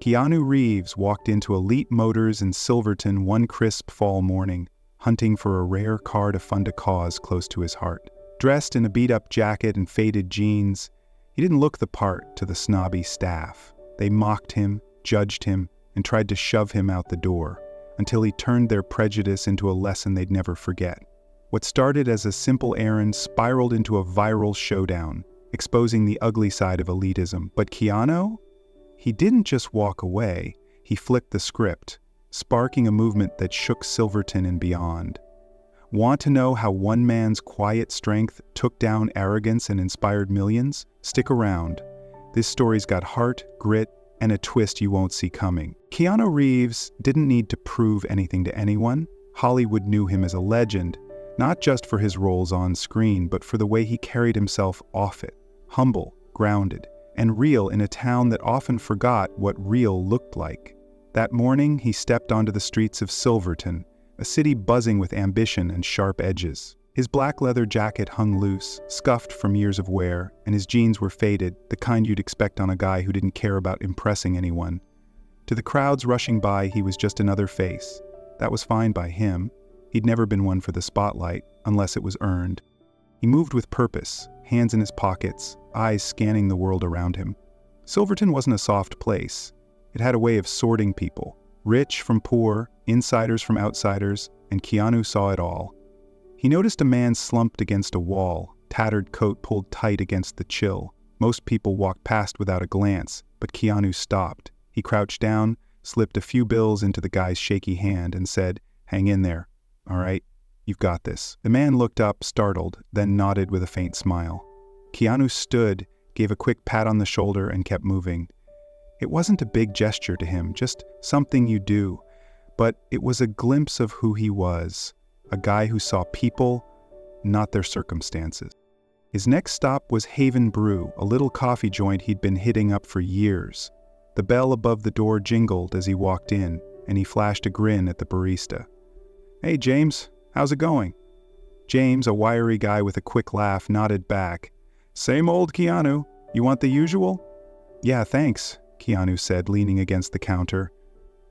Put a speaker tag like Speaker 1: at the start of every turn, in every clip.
Speaker 1: Keanu Reeves walked into Elite Motors in Silverton one crisp fall morning, hunting for a rare car to fund a cause close to his heart. Dressed in a beat-up jacket and faded jeans, he didn't look the part to the snobby staff. They mocked him, judged him, and tried to shove him out the door, until he turned their prejudice into a lesson they'd never forget. What started as a simple errand spiraled into a viral showdown, exposing the ugly side of elitism. But Keanu? He didn't just walk away, he flipped the script, sparking a movement that shook Silverton and beyond. Want to know how one man's quiet strength took down arrogance and inspired millions? Stick around. This story's got heart, grit, and a twist you won't see coming. Keanu Reeves didn't need to prove anything to anyone. Hollywood knew him as a legend, not just for his roles on screen, but for the way he carried himself off it. Humble, grounded, and real in a town that often forgot what real looked like. That morning, he stepped onto the streets of Silverton, a city buzzing with ambition and sharp edges. His black leather jacket hung loose, scuffed from years of wear, and his jeans were faded, the kind you'd expect on a guy who didn't care about impressing anyone. To the crowds rushing by, he was just another face. That was fine by him. He'd never been one for the spotlight, unless it was earned. He moved with purpose, hands in his pockets, eyes scanning the world around him. Silverton wasn't a soft place. It had a way of sorting people, rich from poor, insiders from outsiders, and Keanu saw it all. He noticed a man slumped against a wall, tattered coat pulled tight against the chill. Most people walked past without a glance, but Keanu stopped. He crouched down, slipped a few bills into the guy's shaky hand, and said, "Hang in there. All right, you've got this." The man looked up, startled, then nodded with a faint smile. Keanu stood, gave a quick pat on the shoulder, and kept moving. It wasn't a big gesture to him, just something you do, but it was a glimpse of who he was, a guy who saw people, not their circumstances. His next stop was Haven Brew, a little coffee joint he'd been hitting up for years. The bell above the door jingled as he walked in, and he flashed a grin at the barista. "Hey, James, how's it going?" James, a wiry guy with a quick laugh, nodded back. "Same old Keanu. You want the usual?" "Yeah, thanks," Keanu said, leaning against the counter.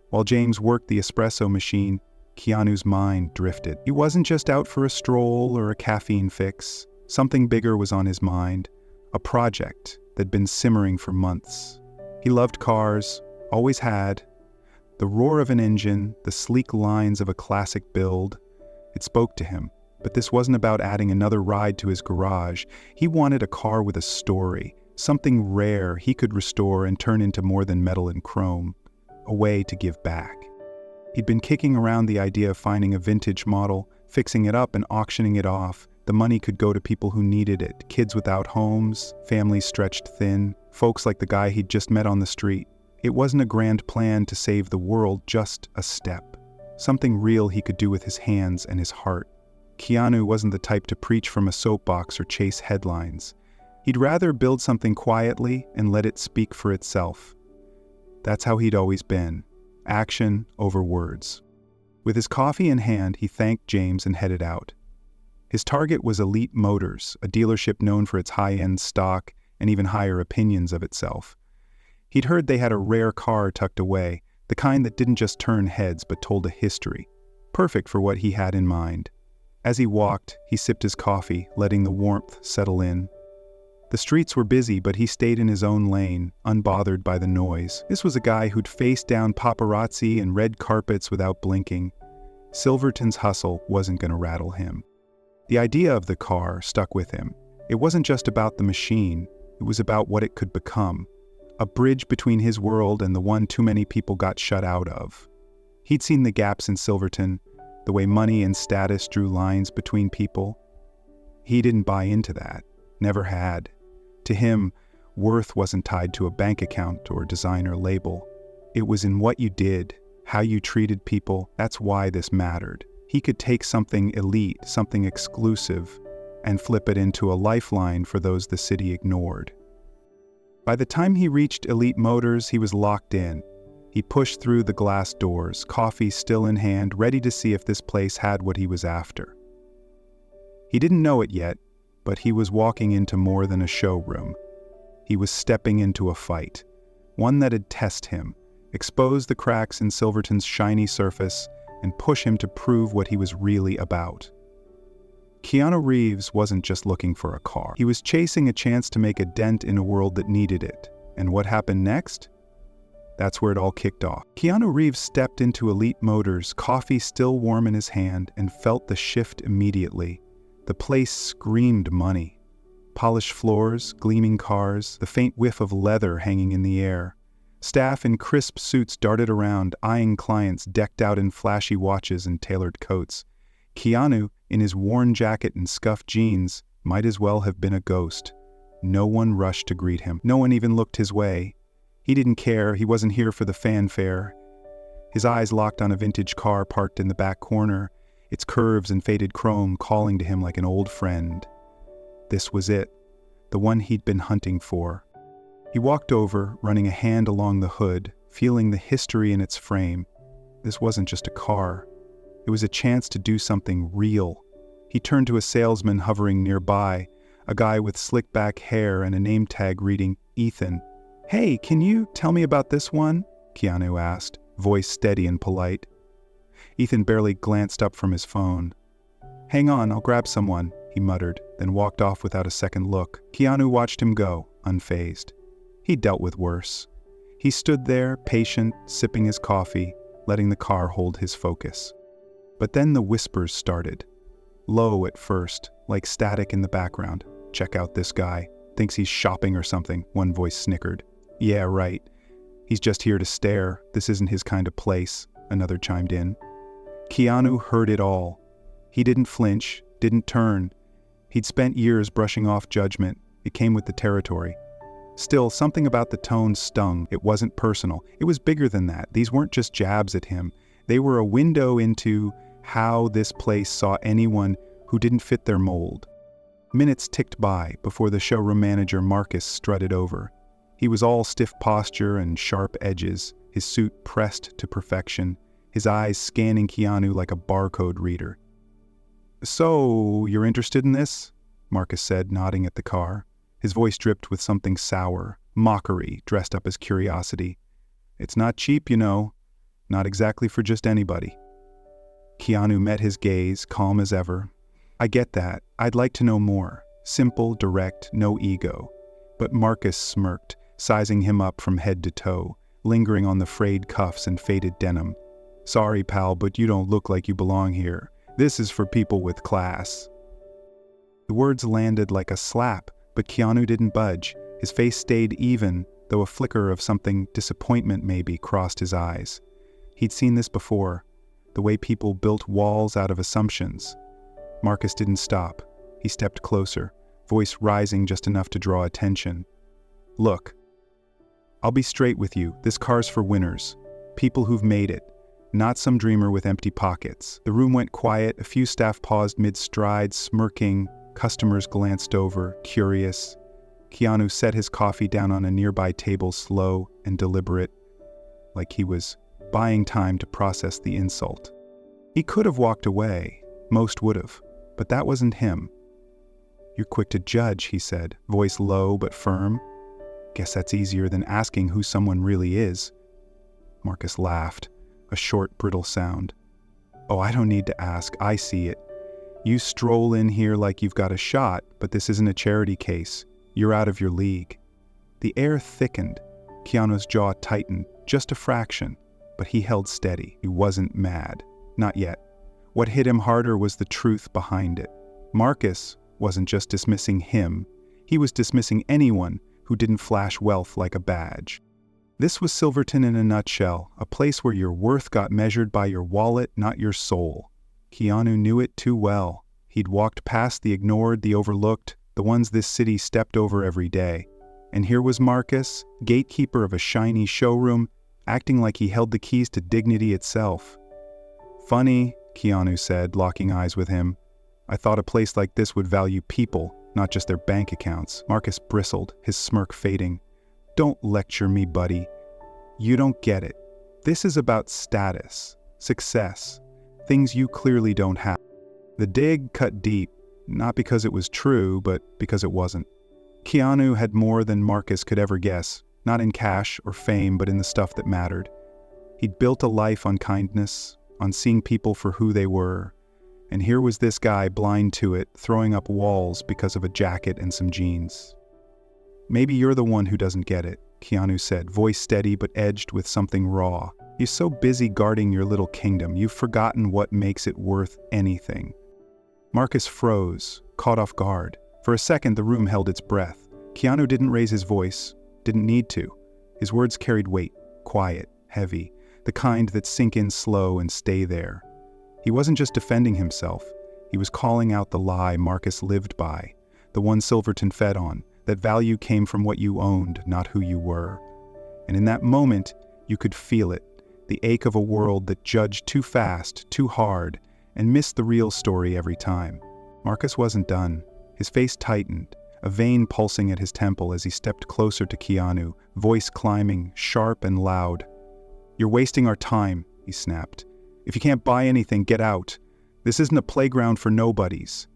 Speaker 1: While James worked the espresso machine, Keanu's mind drifted. He wasn't just out for a stroll or a caffeine fix. Something bigger was on his mind, a project that'd been simmering for months. He loved cars, always had. The roar of an engine, the sleek lines of a classic build, it spoke to him. But this wasn't about adding another ride to his garage. He wanted a car with a story, something rare he could restore and turn into more than metal and chrome, a way to give back. He'd been kicking around the idea of finding a vintage model, fixing it up and auctioning it off. The money could go to people who needed it, kids without homes, families stretched thin, folks like the guy he'd just met on the street. It wasn't a grand plan to save the world, just a step. Something real he could do with his hands and his heart. Keanu wasn't the type to preach from a soapbox or chase headlines. He'd rather build something quietly and let it speak for itself. That's how he'd always been. Action over words. With his coffee in hand, he thanked James and headed out. His target was Elite Motors, a dealership known for its high-end stock and even higher opinions of itself. He'd heard they had a rare car tucked away, the kind that didn't just turn heads but told a history. Perfect for what he had in mind. As he walked, he sipped his coffee, letting the warmth settle in. The streets were busy, but he stayed in his own lane, unbothered by the noise. This was a guy who'd faced down paparazzi and red carpets without blinking. Silverton's hustle wasn't going to rattle him. The idea of the car stuck with him. It wasn't just about the machine, it was about what it could become. A bridge between his world and the one too many people got shut out of. He'd seen the gaps in Silverton, the way money and status drew lines between people. He didn't buy into that, never had. To him, worth wasn't tied to a bank account or designer label. It was in what you did, how you treated people. That's why this mattered. He could take something elite, something exclusive, and flip it into a lifeline for those the city ignored. By the time he reached Elite Motors, he was locked in. He pushed through the glass doors, coffee still in hand, ready to see if this place had what he was after. He didn't know it yet, but he was walking into more than a showroom. He was stepping into a fight, one that'd test him, expose the cracks in Silverton's shiny surface, and push him to prove what he was really about. Keanu Reeves wasn't just looking for a car. He was chasing a chance to make a dent in a world that needed it. And what happened next? That's where it all kicked off. Keanu Reeves stepped into Elite Motors, coffee still warm in his hand, and felt the shift immediately. The place screamed money. Polished floors, gleaming cars, the faint whiff of leather hanging in the air. Staff in crisp suits darted around, eyeing clients decked out in flashy watches and tailored coats. Keanu, in his worn jacket and scuffed jeans, might as well have been a ghost. No one rushed to greet him. No one even looked his way. He didn't care. He wasn't here for the fanfare. His eyes locked on a vintage car parked in the back corner, its curves and faded chrome calling to him like an old friend. This was it, the one he'd been hunting for. He walked over, running a hand along the hood, feeling the history in its frame. This wasn't just a car. It was a chance to do something real. He turned to a salesman hovering nearby, a guy with slick back hair and a name tag reading Ethan. "Hey, can you tell me about this one?" Keanu asked, voice steady and polite. Ethan barely glanced up from his phone. "Hang on, I'll grab someone," he muttered, then walked off without a second look. Keanu watched him go, unfazed. He'd dealt with worse. He stood there, patient, sipping his coffee, letting the car hold his focus. But then the whispers started. Low at first, like static in the background. "Check out this guy. Thinks he's shopping or something," one voice snickered. "Yeah, right. He's just here to stare. This isn't his kind of place," another chimed in. Keanu heard it all. He didn't flinch, didn't turn. He'd spent years brushing off judgment. It came with the territory. Still, something about the tone stung. It wasn't personal. It was bigger than that. These weren't just jabs at him. They were a window into how this place saw anyone who didn't fit their mold. Minutes ticked by before the showroom manager Marcus strutted over. He was all stiff posture and sharp edges, his suit pressed to perfection, his eyes scanning Keanu like a barcode reader. "So, you're interested in this?" Marcus said, nodding at the car. His voice dripped with something sour, mockery dressed up as curiosity. "It's not cheap, you know. Not exactly for just anybody." Keanu met his gaze, calm as ever. "I get that. I'd like to know more. Simple, direct, no ego." But Marcus smirked, sizing him up from head to toe, lingering on the frayed cuffs and faded denim. "Sorry, pal, but you don't look like you belong here. This is for people with class." The words landed like a slap, but Keanu didn't budge. His face stayed even, though a flicker of something, disappointment maybe, crossed his eyes. He'd seen this before, the way people built walls out of assumptions. Marcus didn't stop. He stepped closer, voice rising just enough to draw attention. "Look, I'll be straight with you. This car's for winners. People who've made it. Not some dreamer with empty pockets." The room went quiet. A few staff paused mid-stride, smirking. Customers glanced over, curious. Keanu set his coffee down on a nearby table, slow and deliberate, like he was buying time to process the insult. He could have walked away. Most would have. But that wasn't him. "You're quick to judge," he said, voice low but firm. "Guess that's easier than asking who someone really is." Marcus laughed, a short, brittle sound. "Oh, I don't need to ask. I see it. You stroll in here like you've got a shot, but this isn't a charity case. You're out of your league." The air thickened. Keanu's jaw tightened, just a fraction, but he held steady. He wasn't mad. Not yet. What hit him harder was the truth behind it. Marcus wasn't just dismissing him. He was dismissing anyone who didn't flash wealth like a badge. This was Silverton in a nutshell, a place where your worth got measured by your wallet, not your soul. Keanu knew it too well. He'd walked past the ignored, the overlooked, the ones this city stepped over every day. And here was Marcus, gatekeeper of a shiny showroom, acting like he held the keys to dignity itself. "Funny," Keanu said, locking eyes with him. "I thought a place like this would value people, not just their bank accounts." Marcus bristled, his smirk fading. "Don't lecture me, buddy. You don't get it. This is about status, success, things you clearly don't have." The dig cut deep, not because it was true, but because it wasn't. Keanu had more than Marcus could ever guess, not in cash or fame, but in the stuff that mattered. He'd built a life on kindness, on seeing people for who they were, and here was this guy blind to it, throwing up walls because of a jacket and some jeans. "Maybe you're the one who doesn't get it," Keanu said, voice steady but edged with something raw. "You're so busy guarding your little kingdom, you've forgotten what makes it worth anything." Marcus froze, caught off guard. For a second, the room held its breath. Keanu didn't raise his voice, didn't need to. His words carried weight, quiet, heavy, the kind that sink in slow and stay there. He wasn't just defending himself, he was calling out the lie Marcus lived by, the one Silverton fed on, that value came from what you owned, not who you were. And in that moment, you could feel it, the ache of a world that judged too fast, too hard, and missed the real story every time. Marcus wasn't done. His face tightened, a vein pulsing at his temple as he stepped closer to Keanu, voice climbing, sharp and loud. "You're wasting our time," he snapped. "If you can't buy anything, get out. This isn't a playground for nobodies."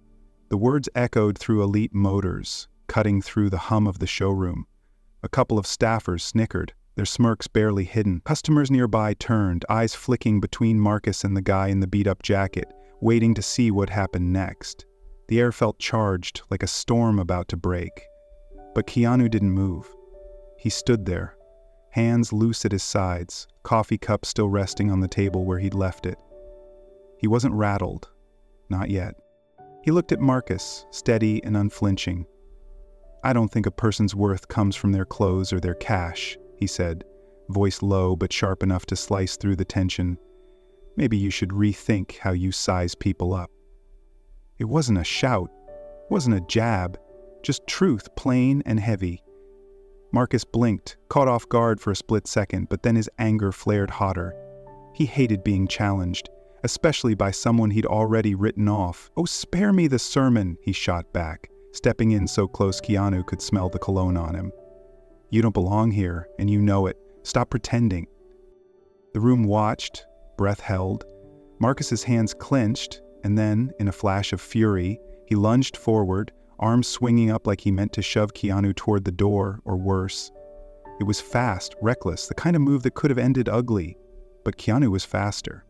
Speaker 1: The words echoed through Elite Motors, cutting through the hum of the showroom. A couple of staffers snickered, their smirks barely hidden. Customers nearby turned, eyes flicking between Marcus and the guy in the beat-up jacket, waiting to see what happened next. The air felt charged, like a storm about to break. But Keanu didn't move. He stood there, hands loose at his sides, coffee cup still resting on the table where he'd left it. He wasn't rattled. Not yet. He looked at Marcus, steady and unflinching. "I don't think a person's worth comes from their clothes or their cash," he said, voice low but sharp enough to slice through the tension. "Maybe you should rethink how you size people up." It wasn't a shout, it wasn't a jab, just truth, plain and heavy. Marcus blinked, caught off guard for a split second, but then his anger flared hotter. He hated being challenged, especially by someone he'd already written off. "Oh, spare me the sermon," he shot back, stepping in so close Keanu could smell the cologne on him. "You don't belong here, and you know it. Stop pretending." The room watched, breath held. Marcus's hands clenched, and then, in a flash of fury, he lunged forward, arms swinging up like he meant to shove Keanu toward the door, or worse. It was fast, reckless, the kind of move that could have ended ugly, but Keanu was faster.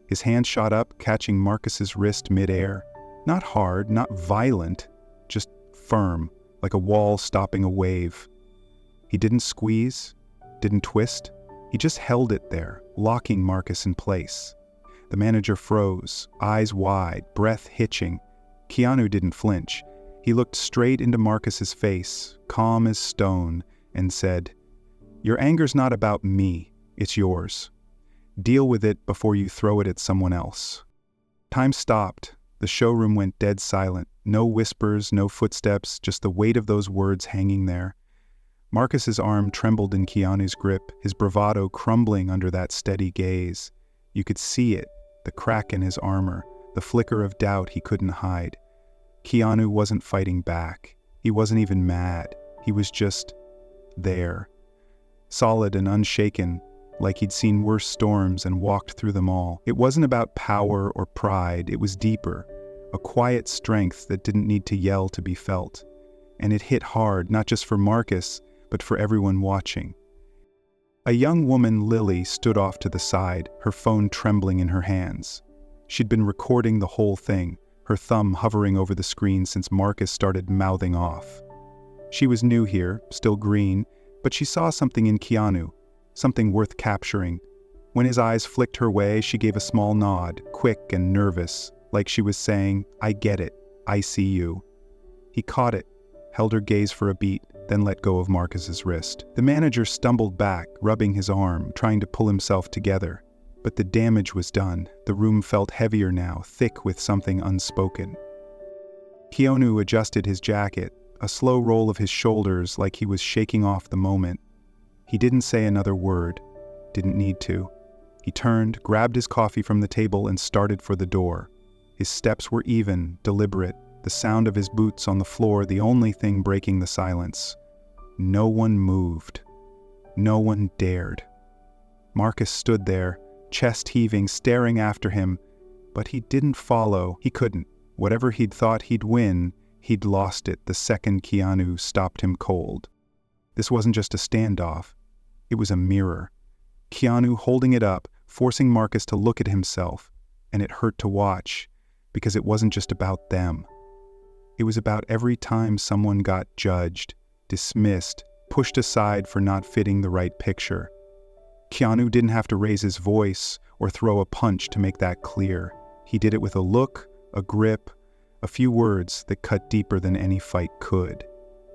Speaker 1: His hand shot up, catching Marcus's wrist mid-air. Not hard, not violent, just firm, like a wall stopping a wave. He didn't squeeze, didn't twist, he just held it there, locking Marcus in place. The manager froze, eyes wide, breath hitching. Keanu didn't flinch. He looked straight into Marcus's face, calm as stone, and said, "Your anger's not about me, it's yours. Deal with it before you throw it at someone else." Time stopped. The showroom went dead silent. No whispers, no footsteps, just the weight of those words hanging there. Marcus's arm trembled in Keanu's grip, his bravado crumbling under that steady gaze. You could see it, the crack in his armor, the flicker of doubt he couldn't hide. Keanu wasn't fighting back. He wasn't even mad. He was just there. Solid and unshaken, like he'd seen worse storms and walked through them all. It wasn't about power or pride, it was deeper. A quiet strength that didn't need to yell to be felt. And it hit hard, not just for Marcus, but for everyone watching. A young woman, Lily, stood off to the side, her phone trembling in her hands. She'd been recording the whole thing, her thumb hovering over the screen since Marcus started mouthing off. She was new here, still green, but she saw something in Keanu, something worth capturing. When his eyes flicked her way, she gave a small nod, quick and nervous, like she was saying, "I get it, I see you." He caught it, held her gaze for a beat, then let go of Marcus's wrist. The manager stumbled back, rubbing his arm, trying to pull himself together. But the damage was done. The room felt heavier now, thick with something unspoken. Keanu adjusted his jacket, a slow roll of his shoulders like he was shaking off the moment. He didn't say another word, didn't need to. He turned, grabbed his coffee from the table and started for the door. His steps were even, deliberate, the sound of his boots on the floor the only thing breaking the silence. No one moved. No one dared. Marcus stood there, chest heaving, staring after him, but he didn't follow. He couldn't. Whatever he'd thought he'd win, he'd lost it the second Keanu stopped him cold. This wasn't just a standoff. It was a mirror. Keanu holding it up, forcing Marcus to look at himself, and it hurt to watch, because it wasn't just about them. It was about every time someone got judged, dismissed, pushed aside for not fitting the right picture. Keanu didn't have to raise his voice or throw a punch to make that clear. He did it with a look, a grip, a few words that cut deeper than any fight could.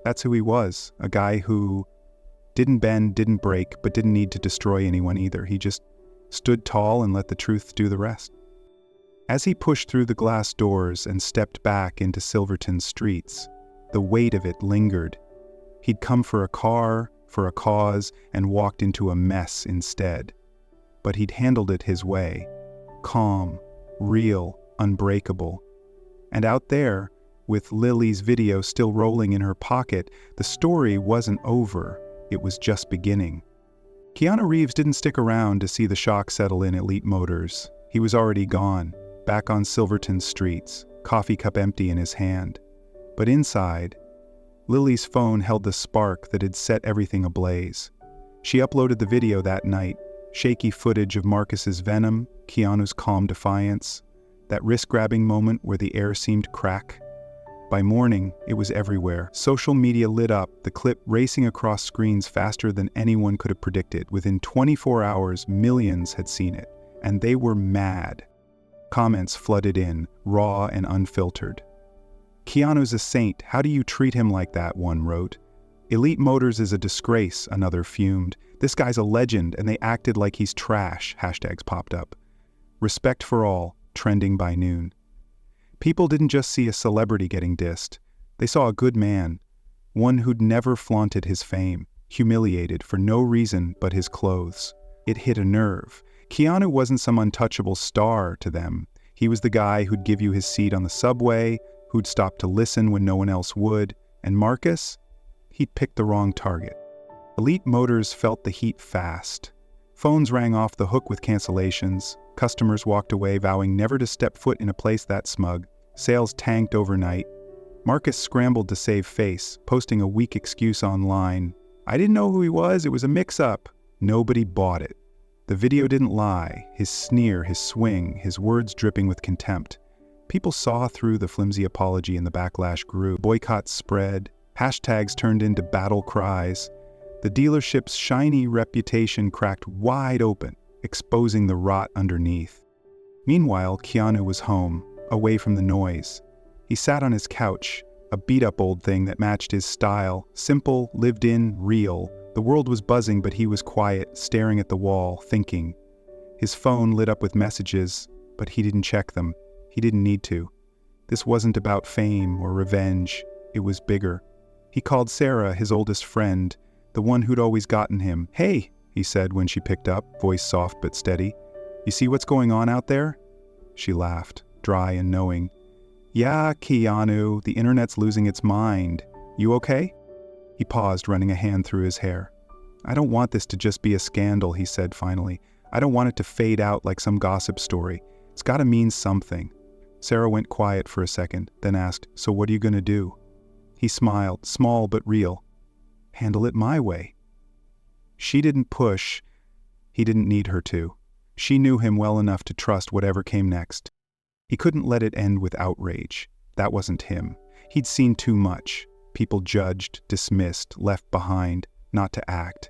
Speaker 1: That's who he was, a guy who didn't bend, didn't break, but didn't need to destroy anyone either. He just stood tall and let the truth do the rest. As he pushed through the glass doors and stepped back into Silverton's streets, the weight of it lingered. He'd come for a car, for a cause, and walked into a mess instead. But he'd handled it his way. Calm, real, unbreakable. And out there, with Lily's video still rolling in her pocket, the story wasn't over, it was just beginning. Keanu Reeves didn't stick around to see the shock settle in Elite Motors. He was already gone, back on Silverton's streets, coffee cup empty in his hand. But inside, Lily's phone held the spark that had set everything ablaze. She uploaded the video that night, shaky footage of Marcus's venom, Keanu's calm defiance, that wrist-grabbing moment where the air seemed crack. By morning, it was everywhere. Social media lit up, the clip racing across screens faster than anyone could have predicted. Within 24 hours, millions had seen it, and they were mad. Comments flooded in, raw and unfiltered. "Keanu's a saint, how do you treat him like that?" one wrote. "Elite Motors is a disgrace," another fumed. "This guy's a legend, and they acted like he's trash," hashtags popped up. "Respect for all," trending by noon. People didn't just see a celebrity getting dissed. They saw a good man, one who'd never flaunted his fame, humiliated for no reason but his clothes. It hit a nerve. Keanu wasn't some untouchable star to them. He was the guy who'd give you his seat on the subway, who'd stop to listen when no one else would. And Marcus? He'd picked the wrong target. Elite Motors felt the heat fast. Phones rang off the hook with cancellations. Customers walked away vowing never to step foot in a place that smug. Sales tanked overnight. Marcus scrambled to save face, posting a weak excuse online. "I didn't know who he was, it was a mix-up." Nobody bought it. The video didn't lie, his sneer, his swing, his words dripping with contempt. People saw through the flimsy apology and the backlash grew. Boycotts spread, hashtags turned into battle cries. The dealership's shiny reputation cracked wide open, exposing the rot underneath. Meanwhile, Keanu was home, away from the noise. He sat on his couch, a beat-up old thing that matched his style, simple, lived in, real. The world was buzzing, but he was quiet, staring at the wall, thinking. His phone lit up with messages, but he didn't check them. He didn't need to. This wasn't about fame or revenge. It was bigger. He called Sarah, his oldest friend, the one who'd always gotten him. "Hey," he said when she picked up, voice soft but steady. "You see what's going on out there?" She laughed, dry and knowing. "Yeah, Keanu, the internet's losing its mind. You okay?" He paused, running a hand through his hair. "I don't want this to just be a scandal," he said finally. "I don't want it to fade out like some gossip story. It's got to mean something." Sarah went quiet for a second, then asked, "So what are you going to do?" He smiled, small but real. "Handle it my way." She didn't push. He didn't need her to. She knew him well enough to trust whatever came next. He couldn't let it end with outrage. That wasn't him. He'd seen too much. People judged, dismissed, left behind, not to act.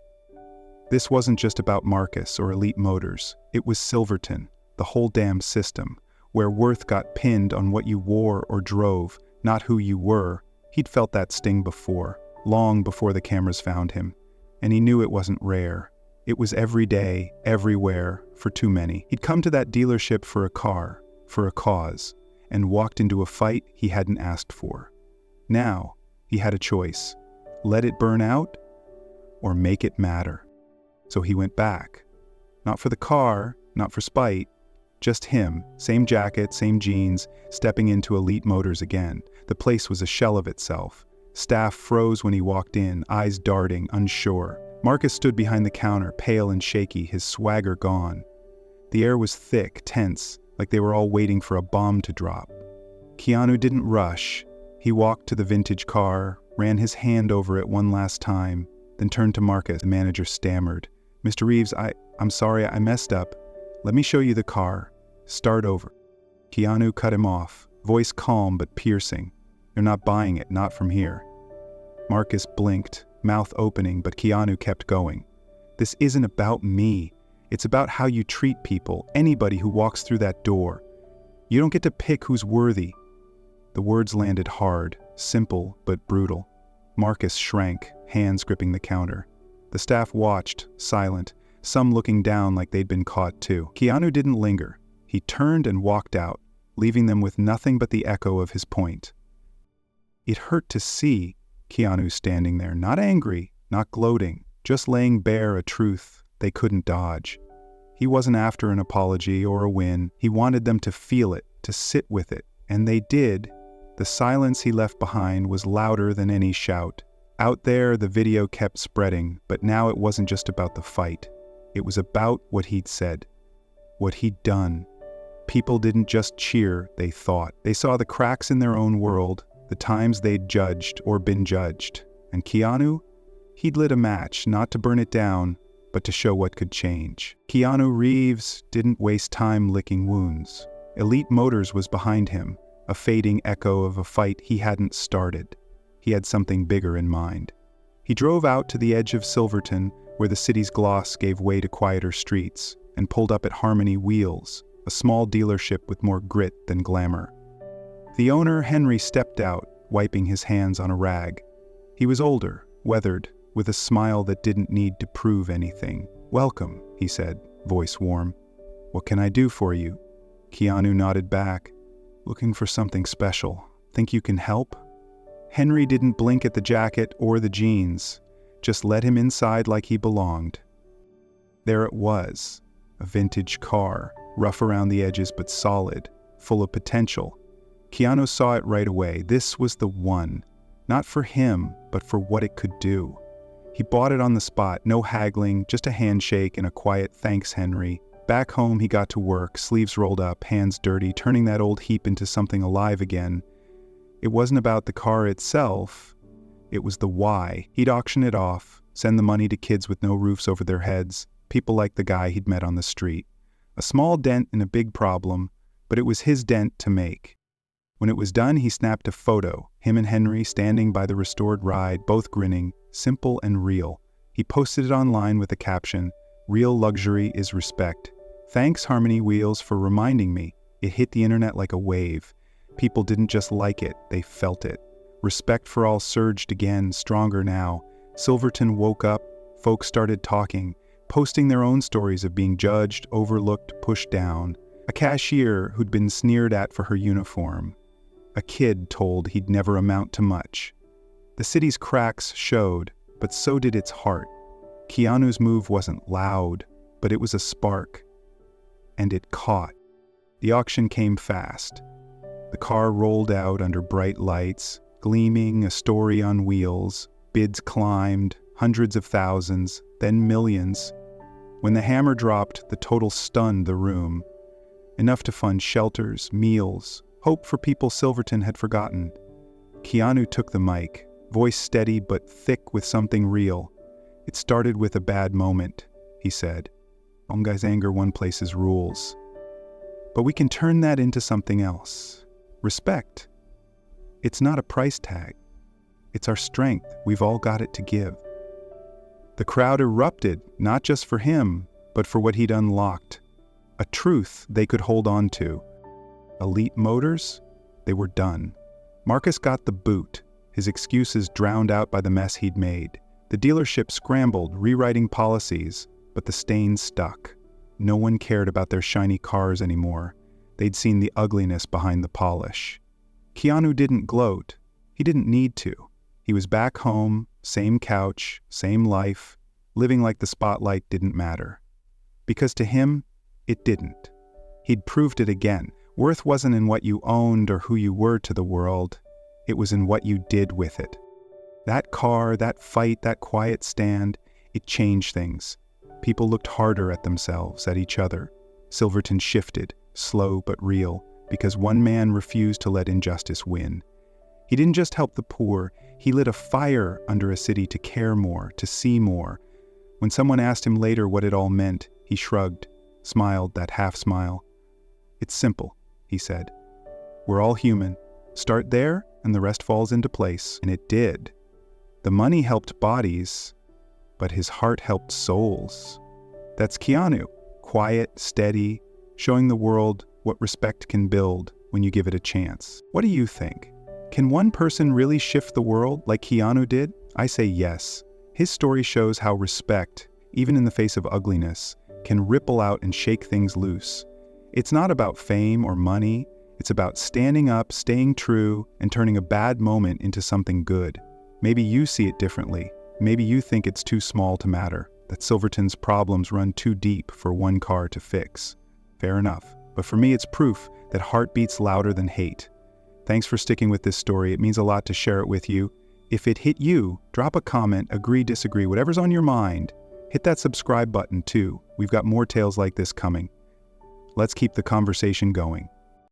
Speaker 1: This wasn't just about Marcus or Elite Motors. It was Silverton, the whole damn system, where worth got pinned on what you wore or drove, not who you were. He'd felt that sting before, long before the cameras found him. And he knew it wasn't rare. It was every day, everywhere, for too many. He'd come to that dealership for a car, for a cause, and walked into a fight he hadn't asked for. Now, he had a choice. Let it burn out, or make it matter. So he went back. Not for the car, not for spite, just him, same jacket, same jeans, stepping into Elite Motors again. The place was a shell of itself. Staff froze when he walked in, eyes darting, unsure. Marcus stood behind the counter, pale and shaky, his swagger gone. The air was thick, tense, like they were all waiting for a bomb to drop. Keanu didn't rush. He walked to the vintage car, ran his hand over it one last time, then turned to Marcus. The manager stammered. "Mr. Reeves, I'm sorry, I messed up. Let me show you the car. Start over. Keanu cut him off, voice calm but piercing. You're not buying it, not from here. Marcus blinked, mouth opening, but Keanu kept going. This isn't about me. It's about how you treat people, anybody who walks through that door. You don't get to pick who's worthy. The words landed hard, simple but brutal. Marcus shrank, hands gripping the counter. The staff watched, silent, some looking down like they'd been caught too. Keanu didn't linger. He turned and walked out, leaving them with nothing but the echo of his point. It hurt to see Keanu standing there, not angry, not gloating, just laying bare a truth they couldn't dodge. He wasn't after an apology or a win. He wanted them to feel it, to sit with it, and they did. The silence he left behind was louder than any shout. Out there, the video kept spreading, but now it wasn't just about the fight. It was about what he'd said, what he'd done. People didn't just cheer, they thought. They saw the cracks in their own world, the times they'd judged or been judged. And Keanu? He'd lit a match, not to burn it down, but to show what could change. Keanu Reeves didn't waste time licking wounds. Elite Motors was behind him, a fading echo of a fight he hadn't started. He had something bigger in mind. He drove out to the edge of Silverton, where the city's gloss gave way to quieter streets, and pulled up at Harmony Wheels, a small dealership with more grit than glamour. The owner, Henry, stepped out, wiping his hands on a rag. He was older, weathered, with a smile that didn't need to prove anything. "Welcome," he said, voice warm. "What can I do for you?" Keanu nodded back. "Looking for something special. Think you can help?" Henry didn't blink at the jacket or the jeans, just led him inside like he belonged. There it was, a vintage car, rough around the edges but solid, full of potential. Keanu saw it right away. This was the one, not for him, but for what it could do. He bought it on the spot, no haggling, just a handshake and a quiet "Thanks, Henry." Back home, he got to work, sleeves rolled up, hands dirty, turning that old heap into something alive again. It wasn't about the car itself, it was the why. He'd auction it off, send the money to kids with no roofs over their heads, people like the guy he'd met on the street. A small dent in a big problem, but it was his dent to make. When it was done, he snapped a photo, him and Henry standing by the restored ride, both grinning, simple and real. He posted it online with a caption, "Real luxury is respect. Thanks, Harmony Wheels, for reminding me." It hit the internet like a wave. People didn't just like it, they felt it. Respect for all surged again, stronger now. Silverton woke up, folks started talking, posting their own stories of being judged, overlooked, pushed down. A cashier who'd been sneered at for her uniform. A kid told he'd never amount to much. The city's cracks showed, but so did its heart. Keanu's move wasn't loud, but it was a spark. And it caught. The auction came fast. The car rolled out under bright lights, gleaming, a story on wheels. Bids climbed, hundreds of thousands, then millions. When the hammer dropped, the total stunned the room. Enough to fund shelters, meals, hope for people Silverton had forgotten. Keanu took the mic, voice steady but thick with something real. "It started with a bad moment," he said. "One guy's anger one place's rules. But we can turn that into something else. Respect. It's not a price tag. It's our strength. We've all got it to give." The crowd erupted, not just for him, but for what he'd unlocked. A truth they could hold on to. Elite Motors? They were done. Marcus got the boot, his excuses drowned out by the mess he'd made. The dealership scrambled, rewriting policies, but the stains stuck. No one cared about their shiny cars anymore. They'd seen the ugliness behind the polish. Keanu didn't gloat. He didn't need to. He was back home, same couch, same life, living like the spotlight didn't matter. Because to him, it didn't. He'd proved it again. Worth wasn't in what you owned or who you were to the world. It was in what you did with it. That car, that fight, that quiet stand, it changed things. People looked harder at themselves, at each other. Silverton shifted, slow but real, because one man refused to let injustice win. He didn't just help the poor, he lit a fire under a city to care more, to see more. When someone asked him later what it all meant, He shrugged, smiled that half smile. "It's simple," he said. "We're all human. Start there, and the rest falls into place." And it did. The money helped bodies, but his heart helped souls. That's Keanu, quiet, steady, showing the world what respect can build when you give it a chance. What do you think? Can one person really shift the world like Keanu did? I say yes. His story shows how respect, even in the face of ugliness, can ripple out and shake things loose. It's not about fame or money. It's about standing up, staying true, and turning a bad moment into something good. Maybe you see it differently. Maybe you think it's too small to matter, that Silverton's problems run too deep for one car to fix. Fair enough. But for me, it's proof that heart beats louder than hate. Thanks for sticking with this story. It means a lot to share it with you. If it hit you, drop a comment, agree, disagree, whatever's on your mind. Hit that subscribe button too. We've got more tales like this coming. Let's keep the conversation going.